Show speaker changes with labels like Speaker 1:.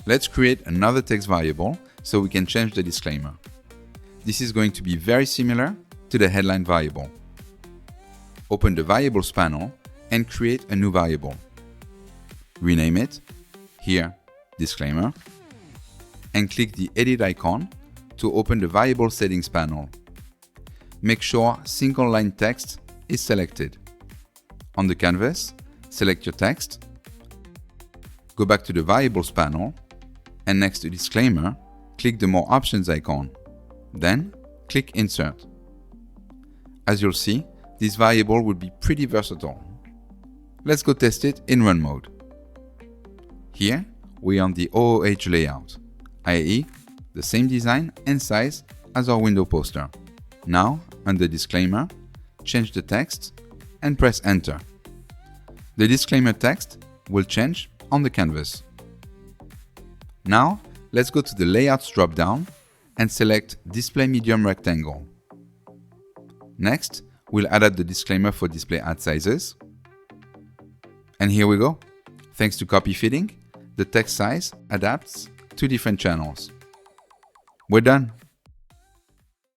Speaker 1: Let's create another text variable so we can change the disclaimer. This is going to be very similar to the headline variable. Open the Variables panel and create a new variable. Rename it, here, Disclaimer, and click the Edit icon to open the Variable Settings panel. Make sure Single Line Text is selected. On the canvas, select your text, go back to the Variables panel, and next to Disclaimer, click the More Options icon. Then, click Insert. As you'll see, this variable will be pretty versatile. Let's go test it in run mode. Here, we're on the OOH layout, i.e., the same design and size as our window poster. Now, under Disclaimer, change the text and press Enter. The disclaimer text will change on the canvas. Now, let's go to the Layouts drop-down and select Display Medium Rectangle. Next, we'll add the disclaimer for display ad sizes. And here we go. Thanks to copy fitting, the text size adapts to different channels. We're done.